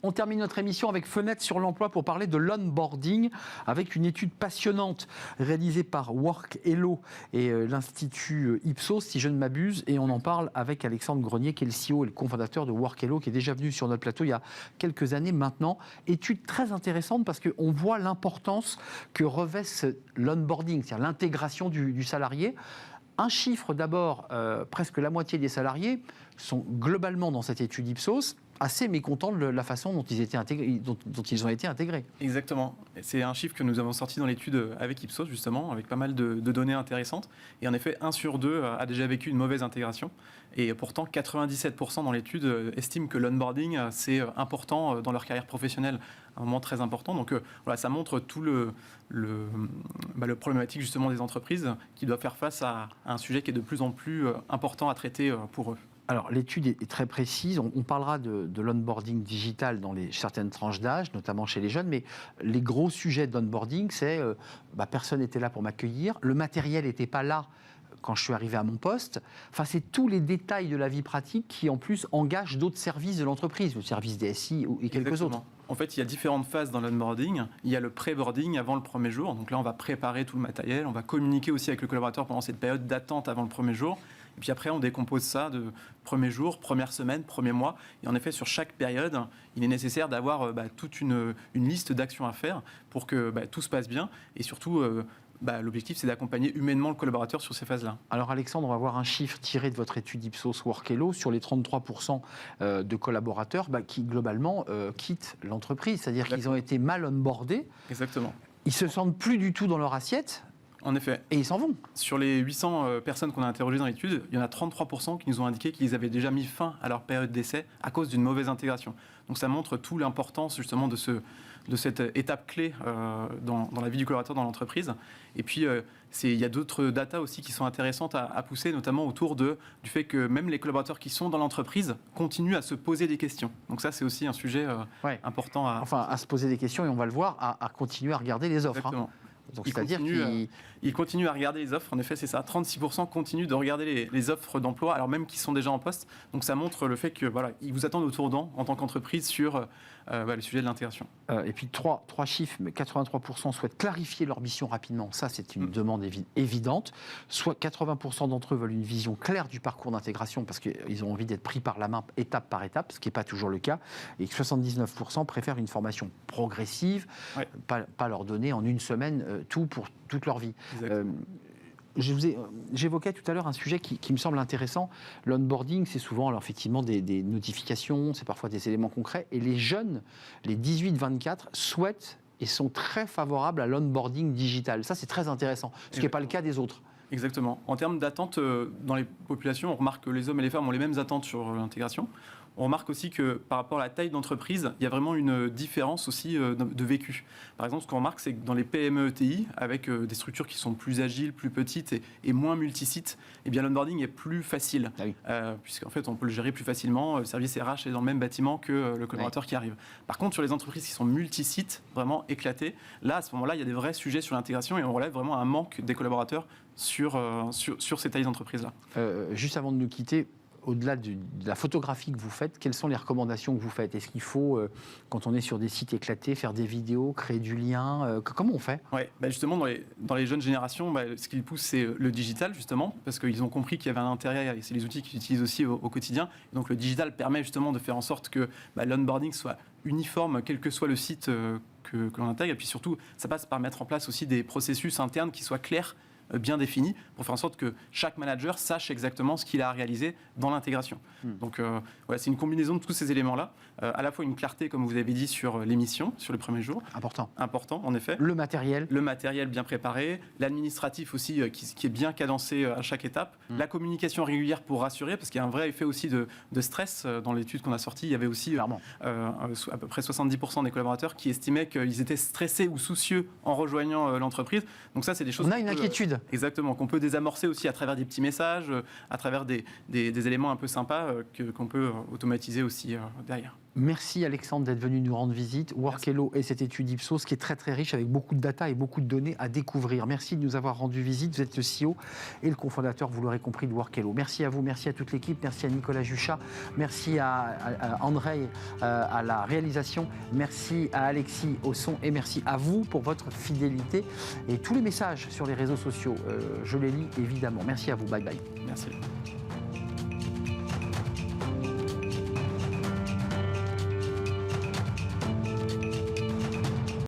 On termine notre émission avec Fenêtre sur l'emploi pour parler de l'onboarding avec une étude passionnante réalisée par WorkHello et l'Institut Ipsos, si je ne m'abuse. Et on en parle avec Alexandre Grenier, qui est le CEO et le cofondateur de WorkHello, qui est déjà venu sur notre plateau il y a quelques années maintenant. Étude très intéressante parce qu'on voit l'importance que revêt l'onboarding, c'est-à-dire l'intégration du salarié. Un chiffre d'abord, presque la moitié des salariés sont globalement dans cette étude Ipsos assez mécontents de la façon dont ils ont été intégrés. Exactement. C'est un chiffre que nous avons sorti dans l'étude avec Ipsos, justement, avec pas mal de données intéressantes. Et en effet, 1 sur 2 a déjà vécu une mauvaise intégration. Et pourtant, 97% dans l'étude estiment que l'onboarding, c'est important dans leur carrière professionnelle, un moment très important. Donc voilà, ça montre tout le problématique justement des entreprises qui doivent faire face à un sujet qui est de plus en plus important à traiter pour eux. Alors, l'étude est très précise. On parlera de l'onboarding digital dans certaines tranches d'âge, notamment chez les jeunes, mais les gros sujets d'onboarding, c'est personne n'était là pour m'accueillir, le matériel n'était pas là quand je suis arrivé à mon poste. Enfin, c'est tous les détails de la vie pratique qui, en plus, engagent d'autres services de l'entreprise, le service DSI et quelques autres. En fait, il y a différentes phases dans l'onboarding. Il y a le pré-boarding avant le premier jour. Donc là, on va préparer tout le matériel. On va communiquer aussi avec le collaborateur pendant cette période d'attente avant le premier jour. Et puis après, on décompose ça de premier jour, première semaine, premier mois. Et en effet, sur chaque période, il est nécessaire d'avoir toute une liste d'actions à faire pour que tout se passe bien. Et surtout, l'objectif, c'est d'accompagner humainement le collaborateur sur ces phases-là. Alors Alexandre, on va voir un chiffre tiré de votre étude Ipsos WorkHello sur les 33% de collaborateurs qui, globalement, quittent l'entreprise. C'est-à-dire qu'ils ont été mal onboardés. Exactement. Ils ne se sentent plus du tout dans leur assiette. En effet. Et ils s'en vont. Sur les 800 personnes qu'on a interrogées dans l'étude, il y en a 33% qui nous ont indiqué qu'ils avaient déjà mis fin à leur période d'essai à cause d'une mauvaise intégration. Donc ça montre toute l'importance justement de cette étape clé dans la vie du collaborateur dans l'entreprise. Et puis, il y a d'autres datas aussi qui sont intéressantes à pousser, notamment autour du fait que même les collaborateurs qui sont dans l'entreprise continuent à se poser des questions. Donc ça, c'est aussi un sujet important à se poser des questions, et on va le voir, à continuer à regarder les offres. Exactement. Donc, c'est-à-dire qu'ils continuent à regarder les offres. En effet, c'est ça. 36% continuent de regarder les offres d'emploi, alors même qu'ils sont déjà en poste. Donc, ça montre le fait que ils vous attendent au tournant en tant qu'entreprise sur le sujet de l'intégration. Et puis, trois chiffres, mais 83% souhaitent clarifier leur mission rapidement. Ça, c'est une demande évidente. Soit 80% d'entre eux veulent une vision claire du parcours d'intégration parce qu'ils ont envie d'être pris par la main étape par étape, ce qui n'est pas toujours le cas. Et 79% préfèrent une formation progressive, pas leur donner en une semaine tout pour toute leur vie. J'évoquais tout à l'heure un sujet qui me semble intéressant. L'onboarding, c'est souvent alors, effectivement des notifications, c'est parfois des éléments concrets. Et les jeunes, les 18-24, souhaitent et sont très favorables à l'onboarding digital. Ça, c'est très intéressant, ce qui n'est pas le cas des autres. Exactement. En termes d'attente, dans les populations, on remarque que les hommes et les femmes ont les mêmes attentes sur l'intégration. On remarque aussi que par rapport à la taille d'entreprise, il y a vraiment une différence aussi de vécu. Par exemple, ce qu'on remarque, c'est que dans les PME ETI, avec des structures qui sont plus agiles, plus petites et moins multisites, eh bien l'onboarding est plus facile. Ah oui. Puisqu'en fait, on peut le gérer plus facilement. Le service RH est dans le même bâtiment que le collaborateur qui arrive. Par contre, sur les entreprises qui sont multisites, vraiment éclatées, là, à ce moment-là, il y a des vrais sujets sur l'intégration et on relève vraiment un manque des collaborateurs sur ces tailles d'entreprise-là. Juste avant de nous quitter, au-delà de la photographie que vous faites, quelles sont les recommandations que vous faites ? Est-ce qu'il faut, quand on est sur des sites éclatés, faire des vidéos, créer du lien ? Comment on fait ? Oui, justement, dans les jeunes générations, ce qu'ils poussent, c'est le digital, justement, parce qu'ils ont compris qu'il y avait un intérêt, et c'est les outils qu'ils utilisent aussi au quotidien. Et donc le digital permet justement de faire en sorte que l'onboarding soit uniforme, quel que soit le site que l'on intègre. Et puis surtout, ça passe par mettre en place aussi des processus internes qui soient clairs, bien définis pour faire en sorte que chaque manager sache exactement ce qu'il a à réaliser dans l'intégration. Donc c'est une combinaison de tous ces éléments-là, à la fois une clarté, comme vous avez dit, sur les missions, sur les premiers jours. Important, en effet. Le matériel bien préparé, l'administratif aussi qui est bien cadencé à chaque étape, la communication régulière pour rassurer, parce qu'il y a un vrai effet aussi de stress. Dans l'étude qu'on a sortie, il y avait aussi à peu près 70% des collaborateurs qui estimaient qu'ils étaient stressés ou soucieux en rejoignant l'entreprise. Donc ça, c'est des choses... On a une inquiétude. Exactement, qu'on peut désamorcer aussi à travers des petits messages, à travers des éléments un peu sympas qu'on peut automatiser aussi derrière. Merci Alexandre d'être venu nous rendre visite. Workelo et cette étude Ipsos qui est très très riche avec beaucoup de data et beaucoup de données à découvrir. Merci de nous avoir rendu visite. Vous êtes le CEO et le cofondateur, vous l'aurez compris, de Workelo. Merci à vous, merci à toute l'équipe, merci à Nicolas Juchat, merci à André à la réalisation, merci à Alexis au son et merci à vous pour votre fidélité et tous les messages sur les réseaux sociaux. Je les lis évidemment. Merci à vous, bye bye. Merci.